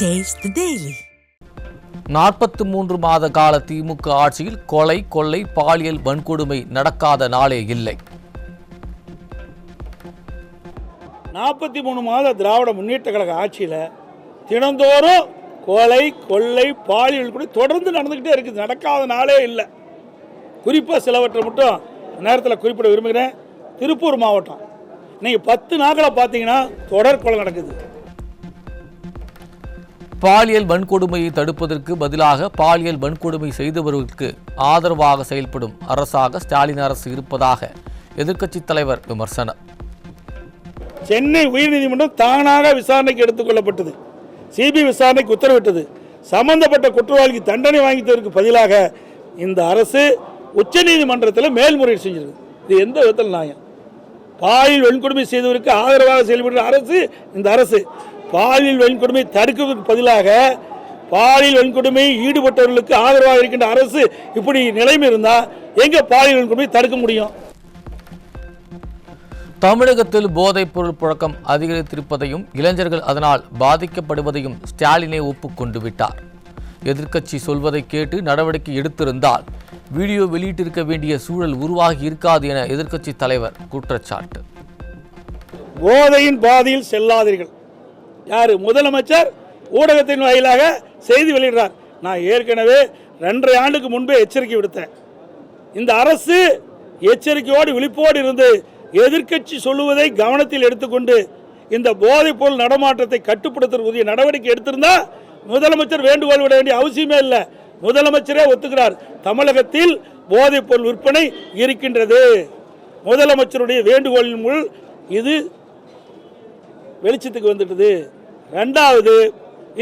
Taste the Daily. 43 மாத கால திமுக ஆட்சியில் கொலை, கொள்ளை, பாலியல் வன்கொடுமை நடக்காத நாளே இல்லை. 43 மாத திராவிட முன்னேற்ற கழக ஆட்சியில் தினந்தோறும் கொலை, கொள்ளை, பாலியல் கூட தொடர்ந்து நடந்துக்கிட்டே இருக்குது. நடக்காத நாளே இல்லை. குறிப்பாக சிலவற்றை மட்டும் நேரத்தில் குறிப்பிட விரும்புகிறேன். திருப்பூர் மாவட்டம் நீங்கள் 10 நாட்களை பார்த்தீங்கன்னா தொடர் கொலை நடக்குது. பாலியல் வன்கொடுமையை தடுப்பதற்கு பதிலாக பாலியல் வன்கொடுமை செய்தவர்களுக்கு ஆதரவாக செயல்படும் அரசாக ஸ்டாலின் அரசு இருப்பதாக எதிர்க்கட்சித் தலைவர் விமர்சனம். சென்னை உயர்நீதிமன்றம் தானாக விசாரணைக்கு எடுத்துக் கொள்ளப்பட்டது. சிபிஐ விசாரணைக்கு உத்தரவிட்டது. சம்பந்தப்பட்ட குற்றவாளிக்கு தண்டனை வாங்கித்ததற்கு பதிலாக இந்த அரசு உச்சநீதிமன்றத்தில் மேல்முறையீடு செஞ்சிருக்கு. இது எந்த விதத்தில் நியாயம்? பாலியல் வன்கொடுமை செய்தவருக்கு ஆதரவாக செயல்படுற அரசு இந்த அரசு. பாலியல் வன்கொடுமை தடுக்கிறதுக்கு பதிலாக பாலியல் வன்கொடுமை ஈடுபட்டவர்களுக்கு ஆதரவாக இருக்கின்ற அரசு இப்படி நிலைமை இருந்தால் எங்க பாலியல் வன்கொடுமை தடுக்க முடியும்? தமிழகத்தில் போதைப் பொருள் புழக்கம் அதிகரித்திருப்பதையும் இளைஞர்கள் அதனால் பாதிக்கப்படுவதையும் ஸ்டாலினே ஒப்புக்கொண்டு விட்டார். எதிர்க்கட்சி சொல்வதை கேட்டு நடவடிக்கை எடுத்திருந்தால் வீடியோ வெளியிட்டிருக்க வேண்டிய சூழல் உருவாகி இருக்காது என எதிர்க்கட்சி தலைவர் குற்றச்சாட்டு. போதையின் பாதையில் செல்லாதீர்கள். யாரு? முதலமைச்சர் ஊடகத்தின் வாயிலாக செய்தி வெளியிடுறார். நான் ஏற்கனவே 2.5 ஆண்டுக்கு முன்பே எச்சரிக்கை விடுத்தேன். இந்த அரசு எச்சரிக்கையோடு விழிப்போடு இருந்து எதிர்க்கட்சி சொல்லுவதை கவனத்தில் எடுத்துக்கொண்டு இந்த போதைப் பொருள் நடமாட்டத்தை கட்டுப்படுத்துவதற்குரிய நடவடிக்கை எடுத்திருந்தா முதலமைச்சர் வேண்டுகோள் விட வேண்டிய அவசியமே இல்லை. முதலமைச்சரே ஒத்துக்கிறார், தமிழகத்தில் போதைப் பொருள் விற்பனை இருக்கின்றது. முதலமைச்சருடைய வேண்டுகோளின் மூலம் இது வெளிச்சத்துக்கு வந்துட்டது. 2வது,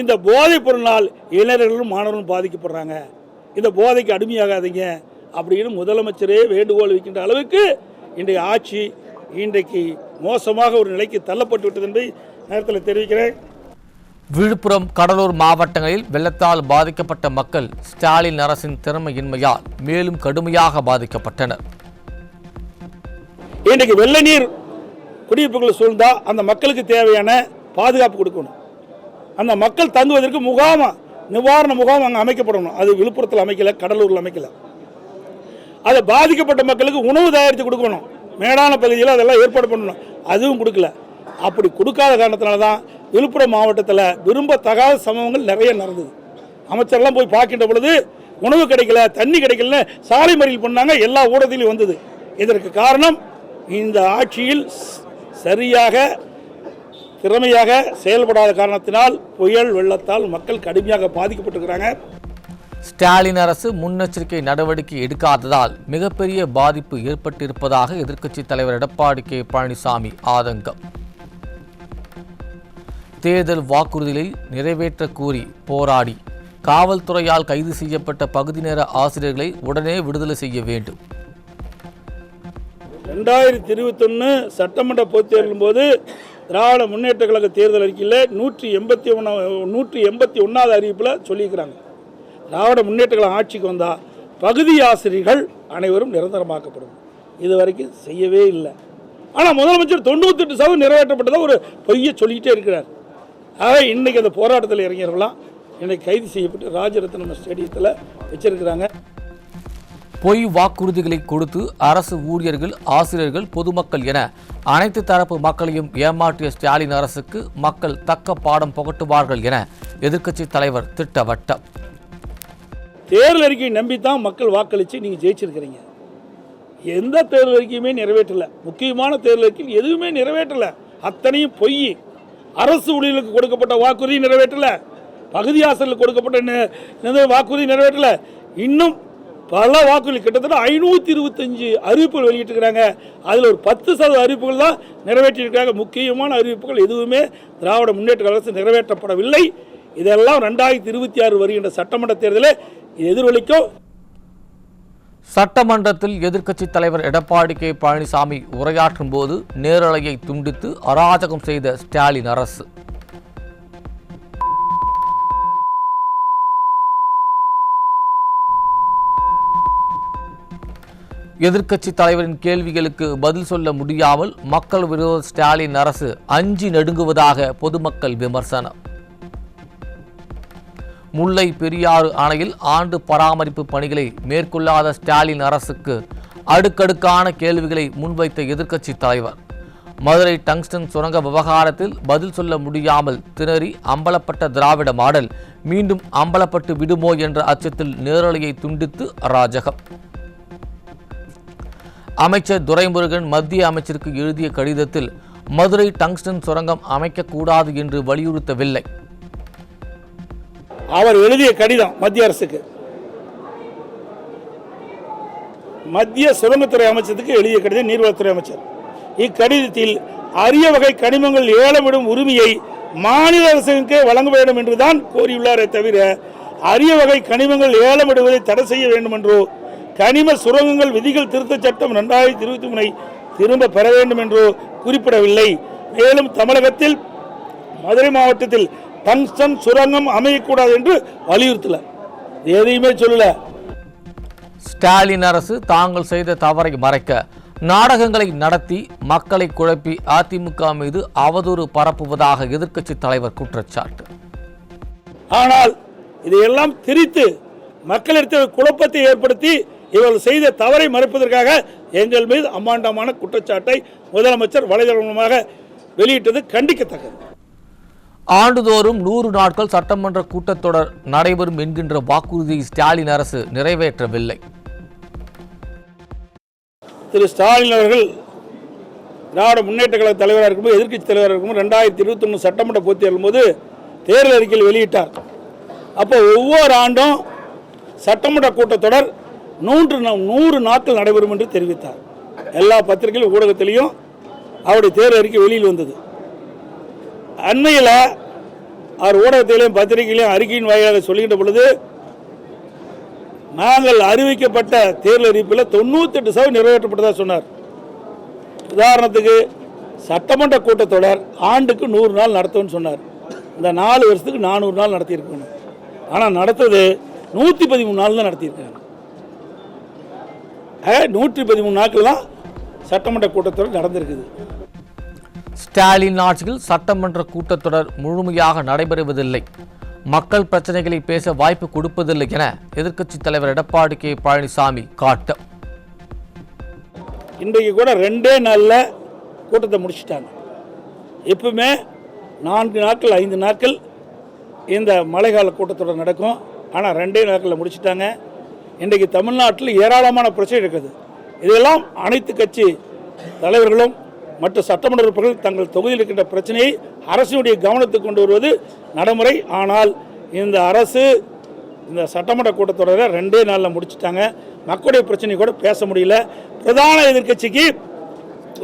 இந்த போதைப் பொருளால் இளைஞர்களும் மாணவர்களும் பாதிக்கப்படுறாங்க. இந்த போதைக்கு அடிமையாகாதீங்க அப்படின்னு முதலமைச்சரே வேண்டுகோள் வைக்கின்ற அளவுக்கு இன்றைய ஆட்சி இன்றைக்கு மோசமாக ஒரு நிலைக்கு தள்ளப்பட்டு விட்டது என்பதை நேரத்தில் தெரிவிக்கிறேன். விழுப்புரம், கடலூர் மாவட்டங்களில் வெள்ளத்தால் பாதிக்கப்பட்ட மக்கள் ஸ்டாலின் அரசின் திறமையின்மையால் மேலும் கடுமையாக பாதிக்கப்பட்டனர். இன்றைக்கு வெள்ள நீர் குடியிருப்புகளை சூழ்ந்தா அந்த மக்களுக்கு தேவையான பாதுகாப்பு கொடுக்கணும். அந்த மக்கள் தங்குவதற்கு நிவாரண முகாம் அங்கே அமைக்கப்படணும். அது விழுப்புரத்தில் அமைக்கல, கடலூரில் அமைக்கல. அதை பாதிக்கப்பட்ட மக்களுக்கு உணவு தயாரித்து கொடுக்கணும். மேடான பகுதியில் அதெல்லாம் ஏற்பாடு பண்ணணும். அதுவும் கொடுக்கல. அப்படி கொடுக்காத காரணத்தினால தான் விழுப்புரம் மாவட்டத்தில் விரும்பத்தகாத சம்பவங்கள் நிறைய நடந்தது. அமைச்சர்லாம் போய் பார்க்கின்ற பொழுது உணவு கிடைக்கல, தண்ணி கிடைக்கலன்னு சாலை மறியல் பண்ணாங்க. எல்லா ஊடகத்திலையும் வந்தது. இதற்கு காரணம் இந்த ஆட்சியில் சரியாக திறமையாக செயல்படாத காரணத்தினால் புயல் வெள்ளத்தால் மக்கள் கடுமையாக பாதிக்கப்பட்டிருக்கிறாங்க. ஸ்டாலின் அரசு முன்னெச்சரிக்கை நடவடிக்கை எடுக்காததால் மிகப்பெரிய பாதிப்பு ஏற்பட்டிருப்பதாக எதிர்க்கட்சித் தலைவர் எடப்பாடி கே பழனிசாமி ஆதங்கம். தேர்தல் வாக்குறுதிகளை நிறைவேற்ற கோரி போராடி காவல்துறையால் கைது செய்யப்பட்ட பகுதி நேர ஆசிரியர்களை உடனே விடுதலை செய்ய வேண்டும். 2021 சட்டமன்ற பொதுத் தேர்தலின் போது திராவிட முன்னேற்ற கழக தேர்தல் அறிக்கையில் 181வது அறிவிப்பில் சொல்லியிருக்கிறாங்க. திராவிட முன்னேற்ற கழக ஆட்சிக்கு வந்தால் பகுதி ஆசிரியர்கள் அனைவரும் நிரந்தரமாக்கப்படும். இது வரைக்கும் செய்யவே இல்லை. ஆனால் முதலமைச்சர் 98% நிறைவேற்றப்பட்டதாக ஒரு பொய்யை சொல்லிக்கிட்டே இருக்கிறார். ஆக இன்றைக்கி அந்த போராட்டத்தில் இறங்கியவர்களாம் இன்றைக்கு கைது செய்யப்பட்டு ராஜரத்னம் ஸ்டேடியத்தில் வச்சிருக்கிறாங்க. பொய் வாக்குறுதிகளை கொடுத்து அரசு ஊழியர்கள், ஆசிரியர்கள், பொதுமக்கள் என அனைத்து தரப்பு மக்களையும் ஏமாற்றிய ஸ்டாலின் அரசுக்கு மக்கள் தக்க பாடம் புகட்டுவார்கள் என எதிர்க்கட்சித் தலைவர் திட்டவட்டம். தேர்தல் அறிக்கையை நம்பித்தான் மக்கள் வாக்களித்து நீங்கள் ஜெயிச்சிருக்கிறீங்க. எந்த தேர்தல் அறிக்கையுமே நிறைவேற்றலை. முக்கியமான தேர்தல் அறிக்கையில் எதுவுமே நிறைவேற்றலை. அத்தனையும் பொய். அரசு ஊழியர்களுக்கு கொடுக்கப்பட்ட வாக்குறுதி நிறைவேற்றலை. பகுதி ஆசிரியர்களுக்கு கொடுக்கப்பட்ட வாக்குறுதி நிறைவேற்றலை. இன்னும் பல வாக்குறுதி கிட்டத்தட்ட 525 அறிவிப்புகள் வெளியிட்டிருக்கிறாங்க. அதில் ஒரு 10% அறிவிப்புகள் தான் நிறைவேற்றியிருக்கிறாங்க. முக்கியமான அறிவிப்புகள் எதுவுமே திராவிட முன்னேற்ற அரசு நிறைவேற்றப்படவில்லை. இதெல்லாம் 2026 வருகின்ற சட்டமன்ற தேர்தலில் எதிரொலிக்கும். சட்டமன்றத்தில் எதிர்க்கட்சித் தலைவர் எடப்பாடி கே பழனிசாமி உரையாற்றும் போது நேரலையை துண்டித்து அராஜகம் செய்த ஸ்டாலின் அரசு. எதிர்க்கட்சித் தலைவரின் கேள்விகளுக்கு பதில் சொல்ல முடியாமல் மக்கள் விரோத ஸ்டாலின் அரசு அஞ்சி நடுங்குவதாக பொதுமக்கள் விமர்சனம். முல்லை பெரியாறு அணையில் ஆண்டு பராமரிப்பு பணிகளை மேற்கொள்ளாத ஸ்டாலின் அரசுக்கு அடுக்கடுக்கான கேள்விகளை முன்வைத்த எதிர்க்கட்சி தலைவர். மதுரை டங்ஸ்டன் சுரங்க விவகாரத்தில் பதில் சொல்ல முடியாமல் திணறி அம்பலப்பட்ட திராவிட மாடல் மீண்டும் அம்பலப்பட்டு விடுமோ என்ற அச்சத்தில் நேரலையை துண்டித்து அராஜகம். அமைச்சர் துரைமுருகன் மத்திய அமைச்சருக்கு எழுதிய கடிதத்தில் மதுரை டங்ஸ்டன் சுரங்கம் அமைக்கக்கூடாது என்று வலியுறுத்தவில்லை. அவர் எழுதிய கடிதம் மத்திய அரசுக்கு, மத்திய சுரங்கத்துறை அமைச்சருக்கு எழுதிய கடிதம் நீர்வளத்துறை அமைச்சர். இக்கடிதத்தில் அரிய வகை கனிமங்கள் ஏலமிடும் உரிமையை மாநில அரசுக்கே வழங்க வேண்டும் என்றுதான் கோரியுள்ளாரே தவிர அரிய வகை கனிமங்கள் ஏலமிடுவதை தடை செய்ய வேண்டும் என்றோ கனிம சுரங்கங்கள் விதிகள் திருத்தச் சட்டம் 2023 திரும்ப பெற வேண்டும் என்றோ குறிப்பிடவில்லை. மேலும் தமிழகத்தில் மதுரை மாவட்டத்தில் டங்ஸ்டன் சுரங்கம் அமையக்கூடாது என்று வலியுறுத்தல, எதையுமே சொல்லல. ஸ்டாலின் அரசு தாங்கள் செய்த தவறை மறைக்க நாடகங்களை நடத்தி மக்களை குழப்பி அதிமுக மீது அவதூறு பரப்புவதாக எதிர்க்கட்சி தலைவர் குற்றச்சாட்டு. ஆனால் இதையெல்லாம் திரித்து மக்களிடத்தில் குழப்பத்தை ஏற்படுத்தி இவர்கள் செய்த தவறை மறைப்பதற்காக எங்கள் மீது அம்மாண்டமான குற்றச்சாட்டை முதலமைச்சர் வலைதளமாக வெளியிட்டது கண்டிக்கத்தக்கது. ஆண்டுதோறும் 100 நாட்கள் சட்டமன்ற கூட்டத்தொடர் நடைபெறும் என்கின்ற வாக்குறுதியை ஸ்டாலின் அரசு நிறைவேற்றவில்லை. திரு ஸ்டாலின் அவர்கள் திராவிட முன்னேற்ற கழக தலைவராக இருக்கும்போது, எதிர்க்கட்சி தலைவராக இருக்கும்போது 2021 சட்டமன்ற பொதுத் தேர்தல் போது தேர்தல் அறிக்கையில் வெளியிட்டார். அப்போ ஒவ்வொரு ஆண்டும் சட்டமன்ற கூட்டத்தொடர் 100 நாட்கள் நடைபெறும் என்று தெரிவித்தார். எல்லா பத்திரிகைகள் ஊடகத்திலையும் அவருடைய தேர்தல் அறிக்கை வெளியில் வந்தது. அண்மையில் அவர் ஊடகத்திலையும் பத்திரிகையிலையும் அறிக்கையின் வாயிலாக சொல்லுகின்ற பொழுது நாங்கள் அறிவிக்கப்பட்ட தேர்தல் அறிவிப்பில் 98% நிறைவேற்றப்பட்டதாக சொன்னார். உதாரணத்துக்கு சட்டமன்ற கூட்டத்தொடர் ஆண்டுக்கு 100 நாள் நடத்தும்னு சொன்னார். இந்த 4 வருஷத்துக்கு 400 நாள் நடத்தியிருக்கணும். ஆனால் நடத்தது 113 நாள் தான் நடத்தியிருக்காங்க. 113 நாட்கள் தான் சட்டமன்ற கூட்டத்தொடர் நடந்திருக்குது. ஸ்டாலின் ஆட்சியில் சட்டமன்ற கூட்டத்தொடர் முழுமையாக நடைபெறுவதில்லை, மக்கள் பிரச்சனைகளை பேச வாய்ப்பு கொடுப்பதில்லை என எதிர்க்கட்சி தலைவர் எடப்பாடி கே பழனிசாமி காட்டம். இன்றைக்கு கூட 2 நாளில் கூட்டத்தை முடிச்சுட்டாங்க. எப்பவுமே 4 நாட்கள் 5 நாட்கள் இந்த மழைக்கால கூட்டத்தொடர் நடக்கும். ஆனால் 2 நாட்களில் முடிச்சுட்டாங்க. இன்றைக்கு தமிழ்நாட்டில் ஏராளமான பிரச்சனை இருக்குது. இதெல்லாம் அனைத்து கட்சி தலைவர்களும் மற்ற சட்டமன்ற உறுப்பினர்கள் தங்கள் தொகுதியில் இருக்கின்ற பிரச்சனையை அரசினுடைய கவனத்துக்கு கொண்டு வருவது நடைமுறை. ஆனால் இந்த அரசு இந்த சட்டமன்ற கூட்டத்தொடரை 2 நாளில் முடிச்சுட்டாங்க. மக்களுடைய பிரச்சனை கூட பேச முடியல. பிரதான எதிர்க்கட்சிக்கு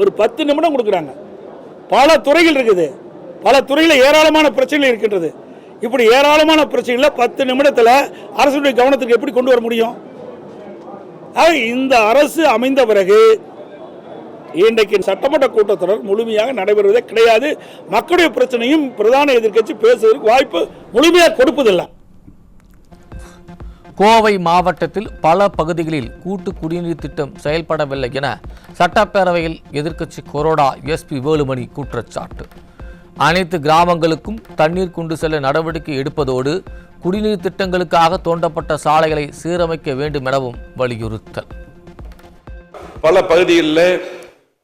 ஒரு 10 நிமிடம் கொடுக்குறாங்க. பல துறைகள் இருக்குது, பல துறையில் ஏராளமான பிரச்சனைகள் இருக்கின்றது. இப்படி ஏராளமான பிரச்சனைகளை 10 நிமிடத்தில் அரசுடைய கவனத்துக்கு எப்படி கொண்டு வர முடியும்? இந்த அரசு அமைந்த பிறகு இன்றைக்கு சட்டமன்ற கூட்டத்தொடர் முழுமையாக நடைபெறுவதே கிடையாது. மக்களுடைய பிரச்சனையும் பிரதான எதிர்க்கட்சி பேசுவதற்கு வாய்ப்பு முழுமையாக கொடுப்பதில்லை. கோவை மாவட்டத்தில் பல பகுதிகளில் கூட்டு குடிநீர் திட்டம் செயல்படவில்லை என சட்டப்பேரவையில் எதிர்க்கட்சி கொறடா எஸ்பி வேலுமணி குற்றச்சாட்டு. அனைத்து கிராமங்களுக்கும் தண்ணீர் கொண்டு செல்ல நடவடிக்கை எடுப்பதோடு குடிநீர் திட்டங்களுக்காக தோண்டப்பட்ட சாலைகளை சீரமைக்க வேண்டும் எனவும் வலியுறுத்தல். பல பகுதிகளில்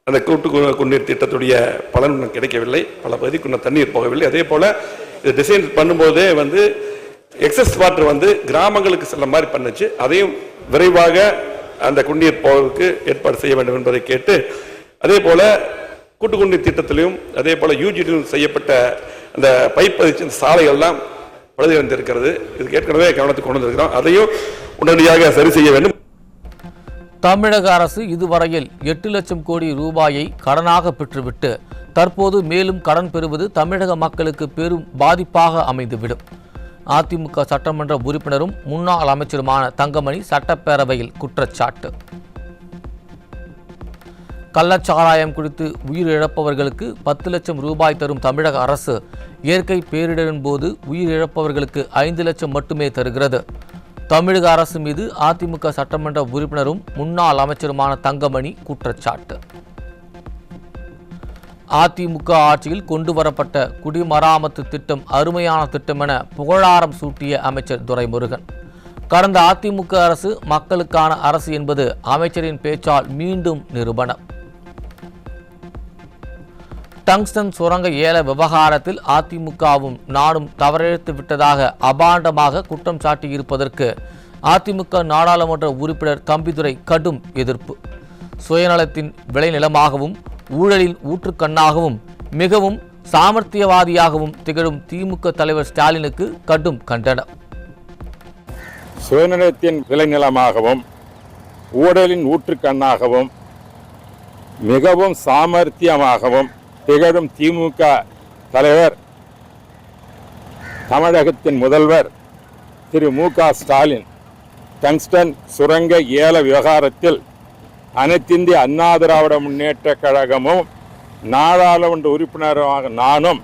அந்த கூட்டு குடிநீர் திட்டத்துடைய பலன் கிடைக்கவில்லை, பல பகுதிக்குள்ள தண்ணீர் போகவில்லை. அதே போல இது டிசைன் பண்ணும்போதே எக்ஸஸ் வாட்டர் கிராமங்களுக்கு செல்ல மாதிரி பண்ணுச்சு. அதையும் விரைவாக அந்த குடிநீர் போவதற்கு ஏற்பாடு செய்ய வேண்டும் என்பதை கேட்டு, அதே போல கூட்டு குடிநீர் திட்டத்திலையும் அதே போல யூஜிடியும் செய்யப்பட்ட அந்த பைப் பதிச்சு இந்த சாலைகள்லாம் பழுதடைந்திருக்கிறது. இதுக்கு ஏற்கனவே கவனத்துக்கு கொண்டு வந்திருக்கிறோம். அதையும் உடனடியாக சரி செய்ய வேண்டும். தமிழக அரசு இதுவரையில் 8 லட்சம் கோடி ரூபாயை கடனாக பெற்றுவிட்டு தற்போது மேலும் கடன் பெறுவது தமிழக மக்களுக்கு பெரும் பாதிப்பாக அமைந்துவிடும். அதிமுக சட்டமன்ற உறுப்பினரும் முன்னாள் அமைச்சருமான தங்கமணி சட்டப்பேரவையில் குற்றச்சாட்டு. கள்ளச்சாராயம் குடித்து உயிரிழப்பவர்களுக்கு 10 லட்சம் ரூபாய் தரும் தமிழக அரசு இயற்கை பேரிடரின் போது உயிரிழப்பவர்களுக்கு 5 லட்சம் மட்டுமே தருகிறது. தமிழக அரசு மீது அதிமுக சட்டமன்ற உறுப்பினரும் முன்னாள் அமைச்சருமான தங்கமணி குற்றச்சாட்டு. அதிமுக ஆட்சியில் கொண்டு வரப்பட்ட குடிமராமத்து திட்டம் அருமையான திட்டம் என புகழாரம் சூட்டிய அமைச்சர் துரைமுருகன். கடந்த அதிமுக அரசு மக்களுக்கான அரசு என்பது அமைச்சரின் பேச்சால் மீண்டும் நிரூபணம். டங்ஸ்டன் சுரங்க ஏல விவகாரத்தில் அதிமுகவும் நாடும் தவறிழைத்து விட்டதாக அபாண்டமாக குற்றம் சாட்டியிருப்பதற்கு அதிமுக நாடாளுமன்ற உறுப்பினர் தம்பிதுரை கடும் எதிர்ப்பு. சுயநலத்தின் விளைநிலமாகவும் ஊழலின் ஊற்றுக்கண்ணாகவும் மிகவும் சாமர்த்தியவாதியாகவும் திகழும் திமுக தலைவர் ஸ்டாலினுக்கு கடும் கண்டனம். சுயநலத்தின் விளைநிலமாகவும் ஊழலின் ஊற்றுக்கண்ணாகவும் மிகவும் சாமர்த்தியமாகவும் திகழும் திமுக தலைவர் தமிழகத்தின் முதல்வர் திரு மு.க. ஸ்டாலின் டங்ஸ்டன் சுரங்க ஏல விவகாரத்தில் அனைத்திந்திய அண்ணா திராவிட முன்னேற்ற கழகமும் நாடாளுமன்ற உறுப்பினராக நானும்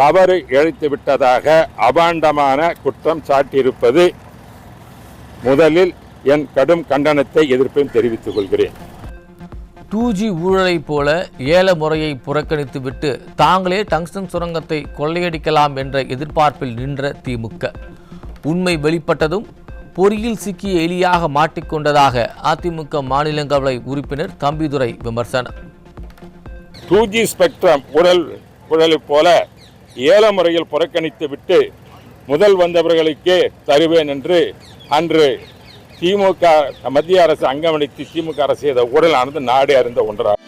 தவறு இழைத்து விட்டதாக அபாண்டமான குற்றம் சாட்டியிருப்பது முதலில் என் கடும் கண்டனத்தை எதிர்ப்பையும் தெரிவித்துக் கொள்கிறேன். 2G ஊழலை போல ஏல முறையை புறக்கணித்துவிட்டு தாங்களே டங்ஸ்டன் சுரங்கத்தை கொள்ளையடிக்கலாம் என்ற எதிர்பார்ப்பில் நின்ற திமுக உண்மை வெளிப்பட்டதும் பொறியில் சிக்கிய எலியாக மாட்டிக்கொண்டதாக அதிமுக மாநிலங்களவை உறுப்பினர் தம்பிதுரை விமர்சனம். 2G ஸ்பெக்ட்ரம் ஊழலை போல ஏல முறையில் புறக்கணித்து விட்டு முதல் வந்தவர்களுக்கே தருவேன் என்று அன்று திமுக மத்திய அரசு அங்கமணித்து திமுக அரசு செய்த ஊழலானது நாடே அறிந்த ஒன்றாகும்.